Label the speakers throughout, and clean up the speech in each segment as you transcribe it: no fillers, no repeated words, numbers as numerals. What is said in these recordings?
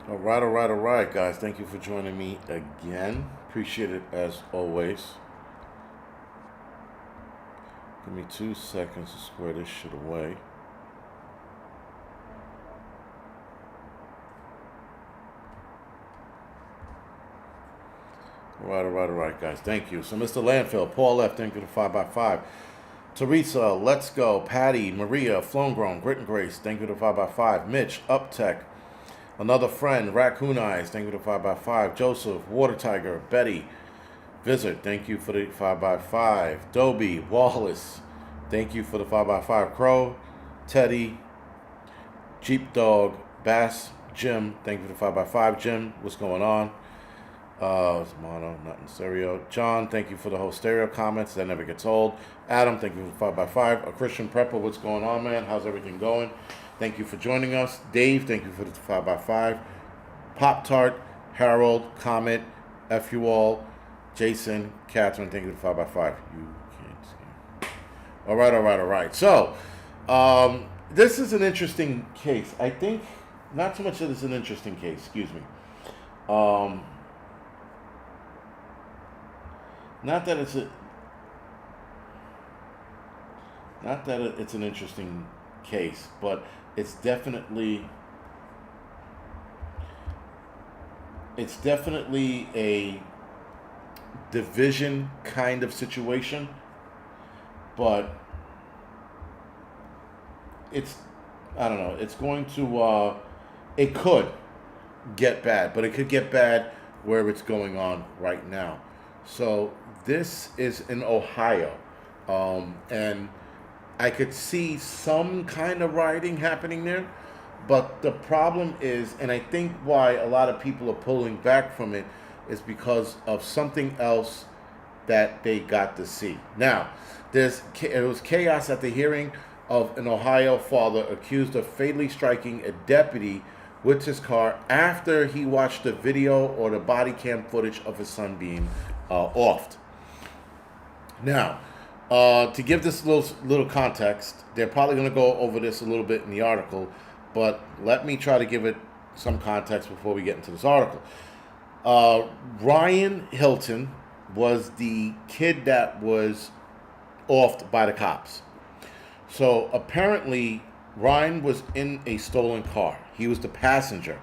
Speaker 1: All right, guys. Thank you for joining me again. Appreciate it as always. Give me 2 seconds to square this shit away. All right, guys. Thank you. So, Mr. Landfill, Paul F. Thank you to 5x5. Teresa, Let's Go. Patty, Maria, Flown Grown, Grit and Grace, thank you to 5x5. Mitch, Uptech. Another friend, Raccoon Eyes, thank you to 5x5. Joseph, Water Tiger, Betty, Visit, thank you for the 5x5. Dobie, Wallace, thank you for the 5x5. Crow, Teddy, Jeep Dog, Bass, Jim, thank you for the 5x5. Jim, what's going on? It's mono, not in stereo. John, thank you for the whole stereo comments. That never gets old. Adam, thank you for the 5x5. A Christian Prepper, what's going on, man? How's everything going? Thank you for joining us. Dave, thank you for the 5x5. Pop Tart, Harold, Comet, F you all. Jason, Catherine, thank you for the 5x5. You can't see. All right. So, this is an interesting case. I think, not so much that it's an interesting case, excuse me. Not that it's an interesting case, but it's definitely a division kind of situation, but I don't know, it's going to it could get bad, but it could get bad where it's going on right now. So this is in Ohio, and I could see some kind of rioting happening there, but the problem is, and I think why a lot of people are pulling back from it, is because of something else that they got to see. Now, it was chaos at the hearing of an Ohio father accused of fatally striking a deputy with his car after he watched the video or the body cam footage of his son being offed. Now, to give this little context, they're probably going to go over this a little bit in the article, but let me try to give it some context before we get into this article. Ryan Hilton was the kid that was offed by the cops. So apparently, Ryan was in a stolen car. He was the passenger.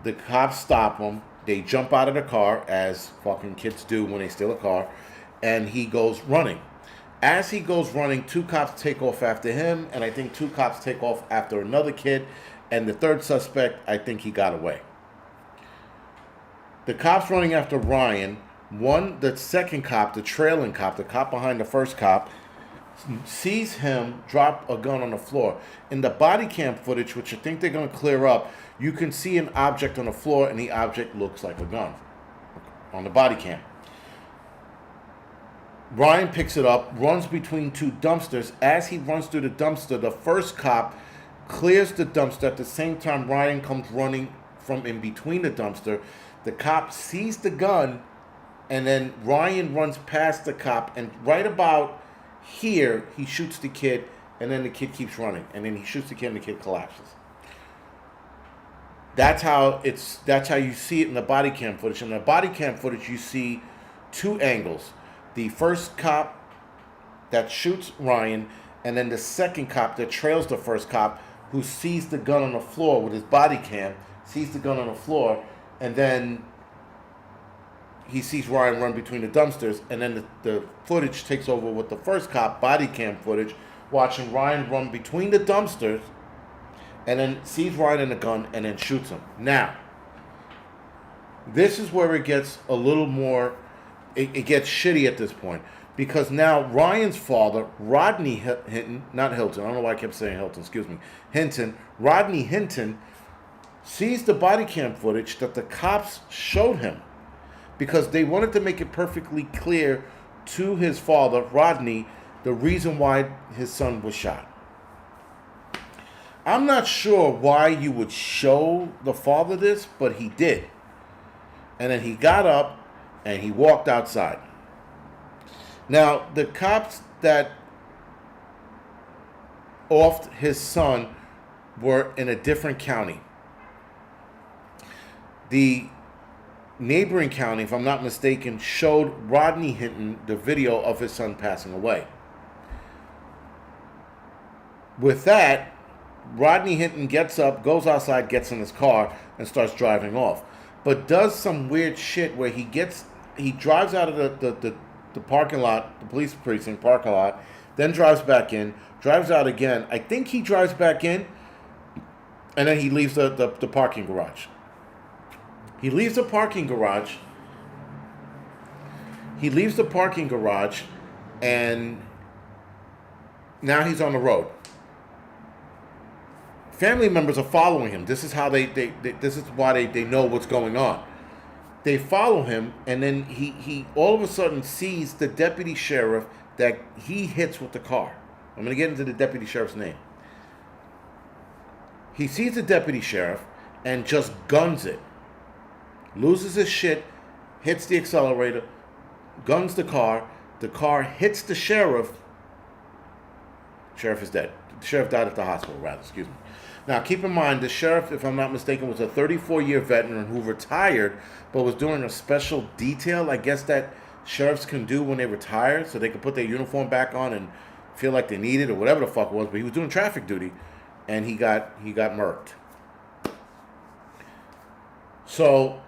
Speaker 1: The cops stop him. They jump out of the car, as fucking kids do when they steal a car, and he goes running. As he goes running, two cops take off after him, and I think two cops take off after another kid, and the third suspect, I think he got away. The cops running after Ryan, the second cop, the trailing cop, the cop behind the first cop, sees him drop a gun on the floor. In the body cam footage, which I think they're going to clear up, you can see an object on the floor, and the object looks like a gun on the body cam. Ryan picks it up, runs between two dumpsters. As he runs through the dumpster, the first cop clears the dumpster. At the same time, Ryan comes running from in between the dumpster. The cop sees the gun, and then Ryan runs past the cop, and right about here, he shoots the kid, and then the kid keeps running, and then he shoots the kid, and the kid collapses. That's how you see it in the body cam footage. In the body cam footage, you see two angles. The first cop that shoots Ryan, and then the second cop that trails the first cop, who sees the gun on the floor with his body cam, sees the gun on the floor, and then he sees Ryan run between the dumpsters, and then the footage takes over with the first cop body cam footage, watching Ryan run between the dumpsters, and then sees Ryan in the gun, and then shoots him. Now, this is where it gets a little more, it gets shitty at this point, because now Ryan's father, Rodney Hinton, not Hilton, I don't know why I kept saying Hilton, excuse me, Hinton, Rodney Hinton, sees the body cam footage that the cops showed him, because they wanted to make it perfectly clear to his father, Rodney, the reason why his son was shot. I'm not sure why you would show the father this, but he did. And then he got up and he walked outside. Now, the cops that offed his son were in a different county. The neighboring county, if I'm not mistaken, showed Rodney Hinton the video of his son passing away. With that, Rodney Hinton gets up, goes outside, gets in his car, and starts driving off. But does some weird shit where he drives out of the parking lot, the police precinct parking lot, then drives back in, drives out again. I think he drives back in, and then he leaves the parking garage. He leaves the parking garage. And now he's on the road. Family members are following him. This is how this is why they know what's going on. They follow him, and then he all of a sudden sees the deputy sheriff that he hits with the car. I'm going to get into the deputy sheriff's name. He sees the deputy sheriff and just guns it. Loses his shit, hits the accelerator, guns the car hits the sheriff. Sheriff is dead. The sheriff died at the hospital, rather, excuse me. Now, keep in mind, the sheriff, if I'm not mistaken, was a 34-year veteran who retired, but was doing a special detail, I guess, that sheriffs can do when they retire, so they can put their uniform back on and feel like they need it, or whatever the fuck it was, but he was doing traffic duty, and he got murked. So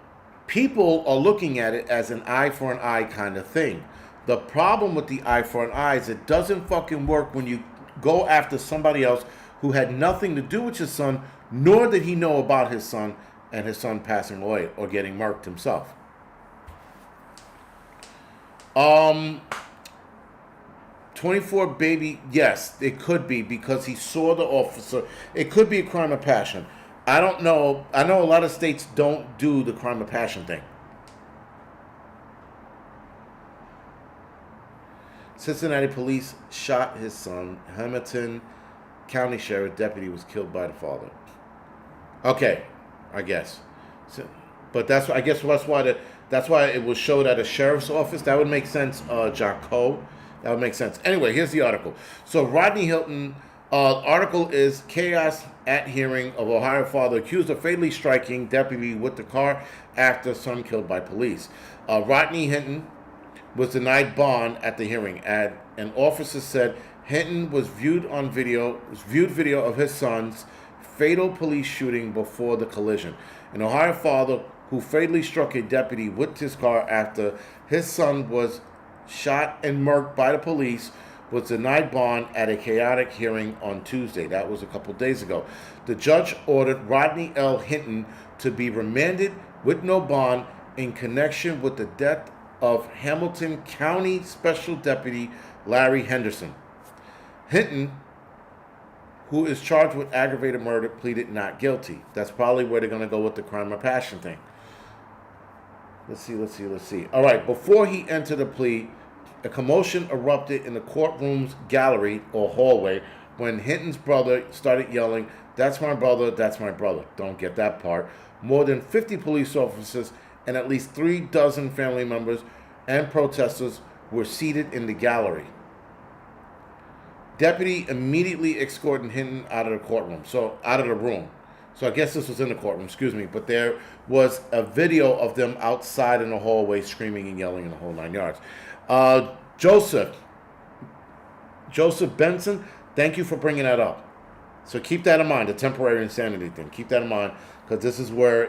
Speaker 1: people are looking at it as an eye for an eye kind of thing. The problem with the eye for an eye is it doesn't fucking work when you go after somebody else who had nothing to do with your son, nor did he know about his son and his son passing away or getting murked himself. 24 baby, yes, it could be because he saw the officer. It could be a crime of passion. I don't know. I know a lot of states don't do the crime of passion thing. Cincinnati police shot his son. Hamilton County Sheriff deputy was killed by the father. Okay, I guess. So, but that's why it was showed at a sheriff's office. That would make sense, Jaco. That would make sense. Anyway, here's the article. So Rodney Hilton, article is chaos at hearing of Ohio father accused of fatally striking deputy with the car after son killed by police. Rodney Hinton was denied bond at the hearing. An officer said Hinton was viewed video of his son's fatal police shooting before the collision. An Ohio father who fatally struck a deputy with his car after his son was shot and murked by the police was denied bond at a chaotic hearing on Tuesday. That was a couple days ago. The judge ordered Rodney L. Hinton to be remanded with no bond in connection with the death of Hamilton County Special Deputy Larry Henderson. Hinton, who is charged with aggravated murder, pleaded not guilty. That's probably where they're going to go with the crime of passion thing. Let's see. All right, before he entered the plea, a commotion erupted in the courtroom's gallery or hallway when Hinton's brother started yelling, "That's my brother, that's my brother." Don't get that part. More than 50 police officers and at least 36 family members and protesters were seated in the gallery. Deputy immediately escorted Hinton out of the room. So I guess this was in the courtroom, excuse me, but there was a video of them outside in the hallway screaming and yelling in the whole 9 yards. Joseph Benson, thank you for bringing that up. So keep that in mind, the temporary insanity thing. Keep that in mind, because this is where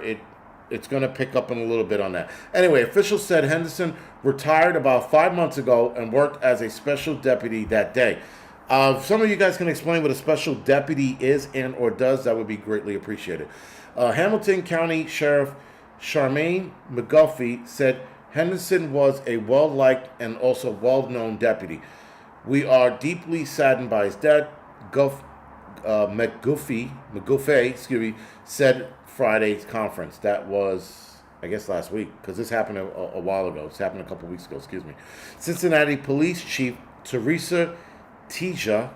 Speaker 1: it's going to pick up in a little bit on that. Anyway, officials said Henderson retired about 5 months ago and worked as a special deputy that day. If some of you guys can explain what a special deputy is and or does, that would be greatly appreciated. Hamilton County Sheriff Charmaine McGuffey said Henderson was a well-liked and also well-known deputy. We are deeply saddened by his death, McGuffey, said Friday's conference. That was, I guess, last week, because this happened a while ago. This happened a couple weeks ago, excuse me. Cincinnati Police Chief Teresa Teague,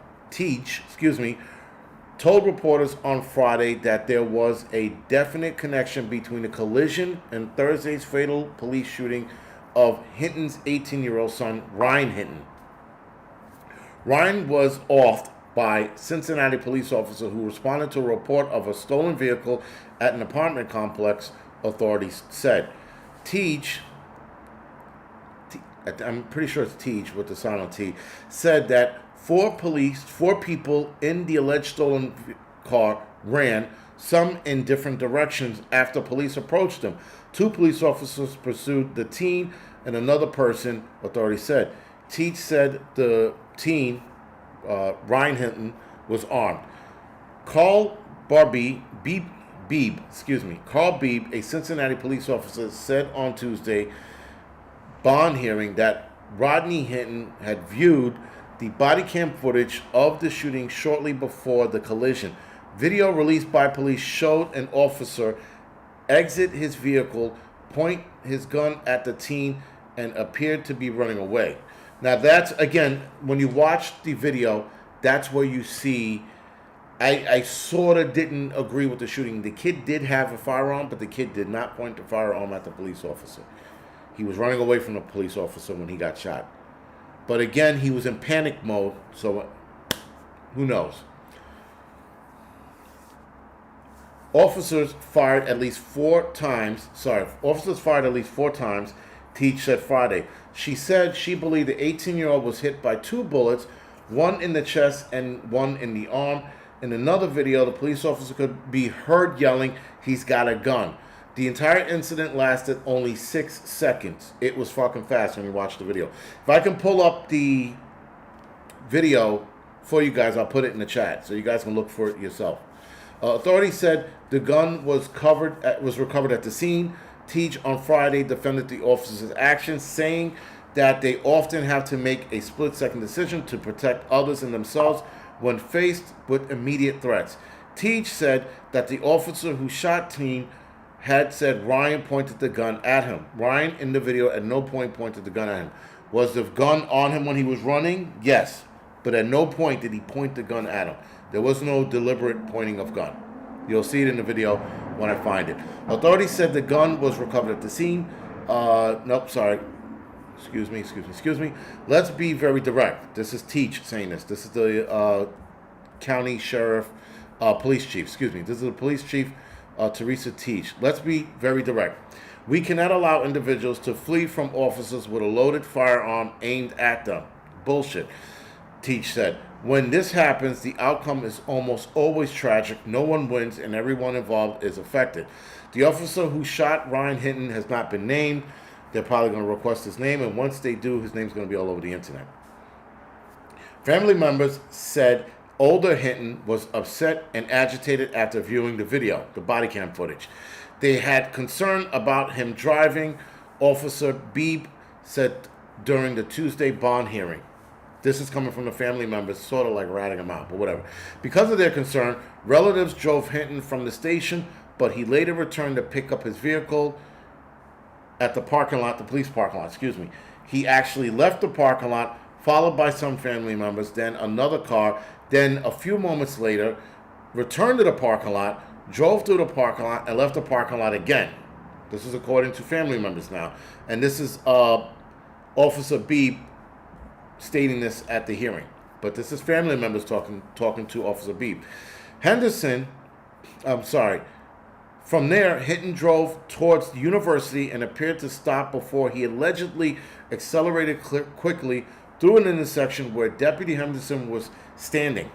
Speaker 1: told reporters on Friday that there was a definite connection between the collision and Thursday's fatal police shooting of Hinton's 18-year-old son, Ryan Hinton. Ryan was offed by Cincinnati police officer who responded to a report of a stolen vehicle at an apartment complex authorities said. Teach, I'm pretty sure it's Teach with the silent T, said that four people in the alleged stolen car ran, some in different directions after police approached them. Two police officers pursued the teen and another person, authorities said. Teach said the teen, Ryan Hinton, was armed. Carl Beebe, a Cincinnati police officer, said on Tuesday bond hearing that Rodney Hinton had viewed the body cam footage of the shooting shortly before the collision. Video released by police showed an officer exit his vehicle, point his gun at the teen, and appeared to be running away. Now that's, again, when you watch the video, that's where you see, I sort of didn't agree with the shooting. The kid did have a firearm, but the kid did not point the firearm at the police officer. He was running away from the police officer when he got shot. But again, he was in panic mode, so who knows? Officers fired at least four times, Teach said Friday. She said she believed the 18-year-old was hit by two bullets, one in the chest and one in the arm. In another video, the police officer could be heard yelling, "He's got a gun." The entire incident lasted only 6 seconds. It was fucking fast when you watch the video. If I can pull up the video for you guys, I'll put it in the chat so you guys can look for it yourself. Authorities said the gun was recovered at the scene. Teach on Friday defended the officer's actions, saying that they often have to make a split-second decision to protect others and themselves when faced with immediate threats. Teach said that the officer who shot teen had said Ryan pointed the gun at him. Ryan, in the video, at no point pointed the gun at him. Was the gun on him when he was running? Yes. But at no point did he point the gun at him. There was no deliberate pointing of gun. You'll see it in the video when I find it. Authorities said the gun was recovered at the scene. Excuse me. Let's be very direct. This is Teach saying this. This is the county sheriff, police chief. This is the police chief, Teresa Teach. Let's be very direct. We cannot allow individuals to flee from officers with a loaded firearm aimed at them. Bullshit, Teach said. When this happens, the outcome is almost always tragic. No one wins, and everyone involved is affected. The officer who shot Ryan Hinton has not been named. They're probably going to request his name, and once they do, his name's going to be all over the internet. Family members said older Hinton was upset and agitated after viewing the video, the body cam footage. They had concern about him driving, Officer Beebe said during the Tuesday bond hearing. This is coming from the family members, sort of like ratting him out, but whatever. Because of their concern, relatives drove Hinton from the station, but he later returned to pick up his vehicle at the police parking lot, He actually left the parking lot, followed by some family members, then another car, then a few moments later, returned to the parking lot, drove through the parking lot, and left the parking lot again. This is according to family members now. And this is Officer Beebe stating this at the hearing. But this is family members talking to Officer Beebe. From there, Hinton drove towards the university and appeared to stop before he allegedly accelerated quickly through an intersection where Deputy Henderson was standing,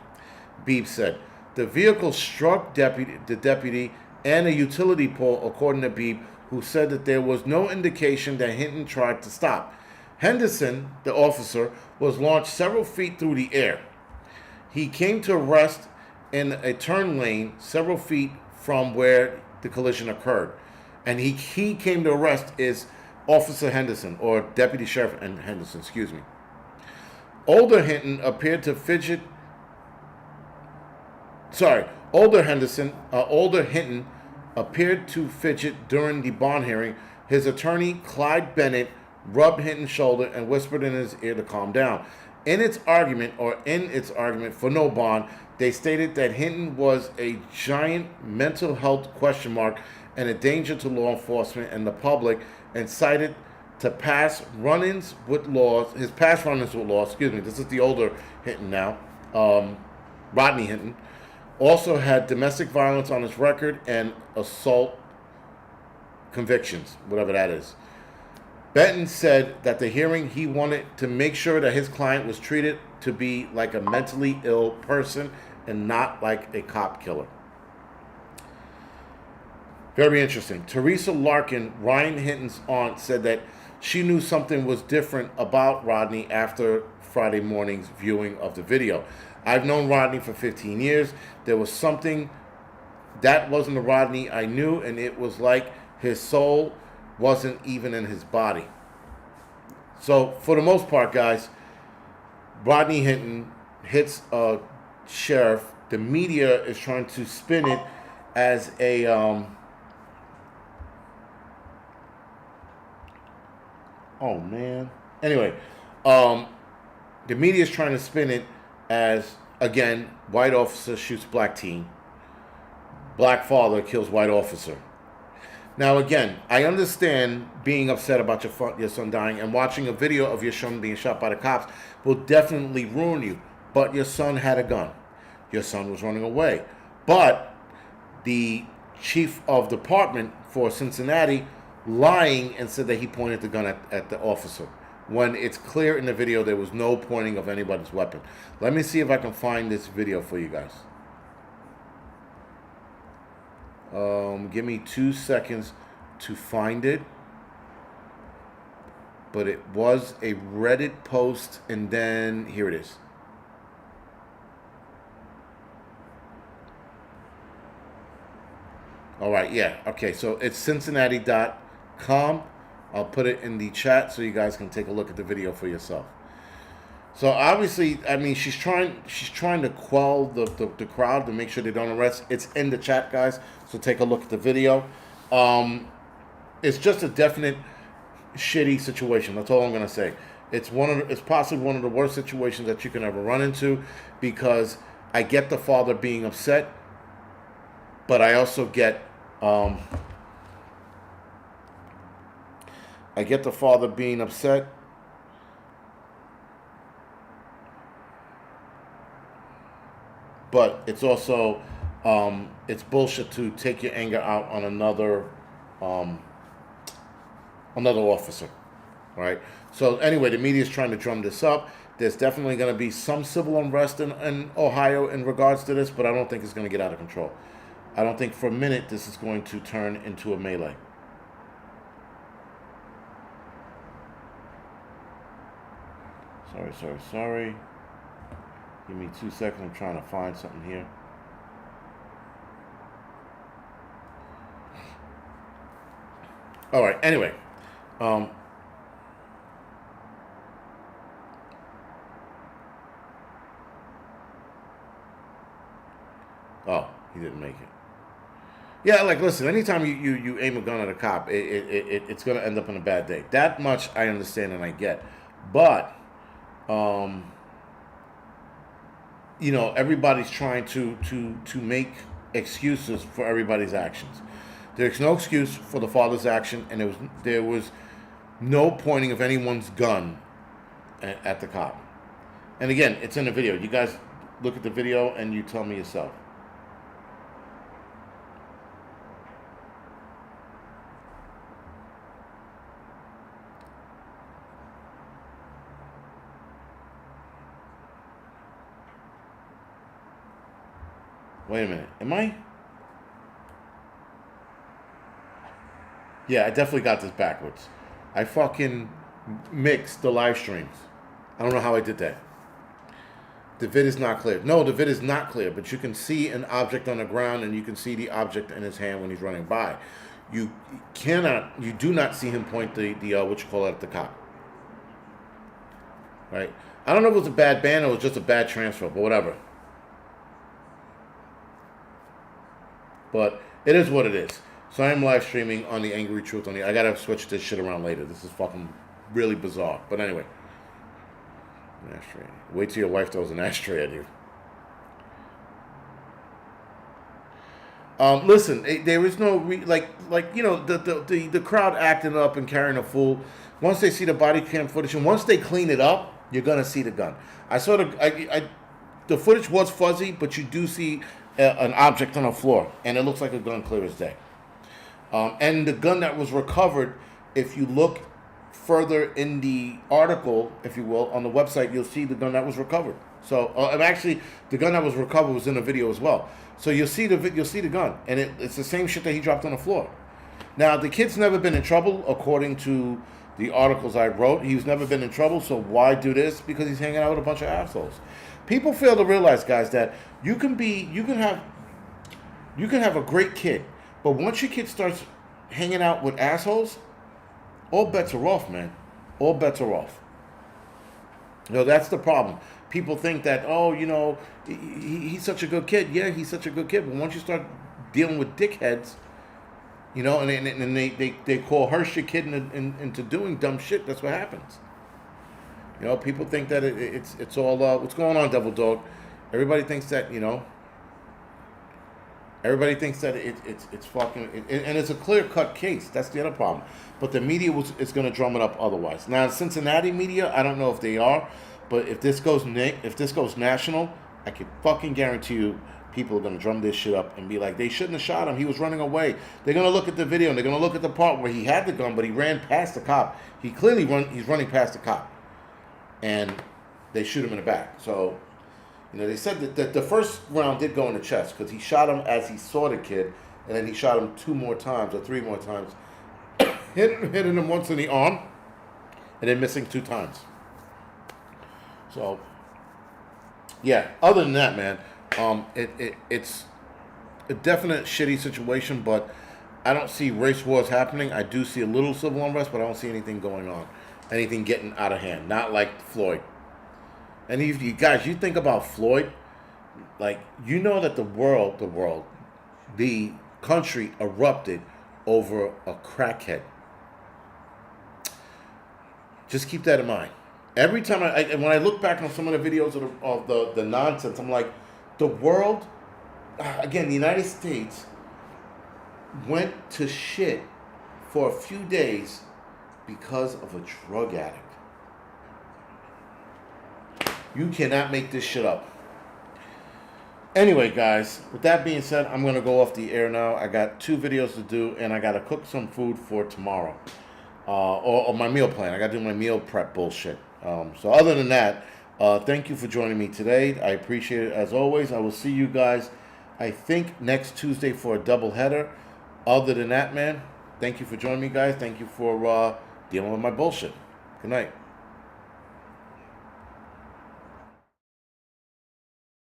Speaker 1: Beebe said. The vehicle struck the deputy and a utility pole, according to Beebe, who said that there was no indication that Hinton tried to stop. Henderson, the officer, was launched several feet through the air. He came to rest in a turn lane several feet from where the collision occurred. And he came to rest is Officer Henderson, or Deputy Sheriff Henderson, Older Hinton appeared to fidget. Older Hinton appeared to fidget during the bond hearing. His attorney, Clyde Bennett, rubbed Hinton's shoulder and whispered in his ear to calm down. In its argument for no bond, they stated that Hinton was a giant mental health question mark and a danger to law enforcement and the public, and cited to his past run-ins with law. This is the older Hinton now. Rodney Hinton also had domestic violence on his record and assault convictions, whatever that is. Benton said that the hearing, he wanted to make sure that his client was treated to be like a mentally ill person and not like a cop killer. Very interesting. Teresa Larkin, Ryan Hinton's aunt, said that she knew something was different about Rodney after Friday morning's viewing of the video. I've known Rodney for 15 years. There was something that wasn't the Rodney I knew, and it was like his soul wasn't even in his body. So, for the most part, guys, Rodney Hinton hits a sheriff. The media is trying to spin it as a oh man. Anyway, the media is trying to spin it as, again, white officer shoots black teen, black father kills white officer. Now, again, I understand being upset about your son dying, and watching a video of your son being shot by the cops will definitely ruin you. But your son had a gun. Your son was running away. But the chief of department for Cincinnati lying and said that he pointed the gun at the officer, when it's clear in the video there was no pointing of anybody's weapon. Let me see if I can find this video for you guys. Give me 2 seconds to find it. But it was a Reddit post, and then here it is. All right, yeah. Okay, so it's Cincinnati.com. I'll put it in the chat so you guys can take a look at the video for yourself. So obviously, I mean, she's trying to quell the crowd to make sure they don't arrest. It's in the chat, guys. So take a look at the video. It's just a definite shitty situation. That's all I'm gonna say. It's possibly one of the worst situations that you can ever run into, because I get the father being upset, but I also get the father being upset. But it's also, it's bullshit to take your anger out on another officer, right? So anyway, the media is trying to drum this up. There's definitely going to be some civil unrest in Ohio in regards to this, but I don't think it's going to get out of control. I don't think for a minute this is going to turn into a melee. Sorry. Give me 2 seconds. I'm trying to find something here. All right. Anyway, oh, he didn't make it. Yeah, like, listen. Anytime you aim a gun at a cop, it's gonna end up in a bad day. That much I understand and I get, but you know, everybody's trying to make excuses for everybody's actions. There's no excuse for the father's action, and there was no pointing of anyone's gun at the cop. And again, it's in the video. You guys look at the video and you tell me yourself. Wait a minute. Am I? Yeah, I definitely got this backwards. I fucking mixed the live streams. I don't know how I did that. The vid is not clear. No, the vid is not clear, but you can see an object on the ground and you can see the object in his hand when he's running by. You do not see him point the at the cop. Right? I don't know if it was a bad ban or it was just a bad transfer, but whatever. But it is what it is. So I am live streaming on the Angry Truth. I gotta switch this shit around later. This is fucking really bizarre. But anyway. An ashtray. Wait till your wife throws an ashtray at you. Listen, there is no the crowd acting up and carrying a fool. Once they see the body cam footage and once they clean it up, you're gonna see the gun. The footage was fuzzy, but you do see an object on the floor, and it looks like a gun clear as day. And the gun that was recovered, if you look further in the article, if you will, on the website, you'll see the gun that was recovered. So, and actually, the gun that was recovered was in the video as well. So you'll see the gun, and it's the same shit that he dropped on the floor. Now, the kid's never been in trouble, according to the articles I wrote. He's never been in trouble, so why do this? Because he's hanging out with a bunch of assholes. People fail to realize, guys, that you can have a great kid, but once your kid starts hanging out with assholes, all bets are off, man. All bets are off. That's the problem. People think that, he's such a good kid. Yeah, he's such a good kid. But once you start dealing with dickheads, and they coerce your kid into doing dumb shit, that's what happens. People think that it's all, what's going on, Devil Dog? Everybody thinks that, everybody thinks that it's fucking, and it's a clear-cut case. That's the other problem. But the media is going to drum it up otherwise. Now, Cincinnati media, I don't know if they are, but if this goes national, I can fucking guarantee you people are going to drum this shit up and be like, they shouldn't have shot him. He was running away. They're going to look at the video, and they're going to look at the part where he had the gun, but he ran past the cop. He's running past the cop. And they shoot him in the back. So, they said that the first round did go in the chest because he shot him as he saw the kid, and then he shot him 2 more times or 3 more times, hitting him once in the arm, and then missing 2 times. So, yeah. Other than that, man, it's a definite shitty situation, but I don't see race wars happening. I do see a little civil unrest, but I don't see anything going on, anything getting out of hand. Not like Floyd. And if you guys, you think about Floyd, like, that the country erupted over a crackhead. Just keep that in mind. Every time when I look back on some of the videos of the nonsense, I'm like, the world, again, the United States went to shit for a few days because of a drug addict. You cannot make this shit up. Anyway, guys, with that being said, I'm going to go off the air now. I got 2 videos to do, and I got to cook some food for tomorrow. Or my meal plan. I got to do my meal prep bullshit. So other than that, thank you for joining me today. I appreciate it as always. I will see you guys, I think, next Tuesday for a doubleheader. Other than that, man, thank you for joining me, guys. Thank you for dealing with my bullshit. Good night.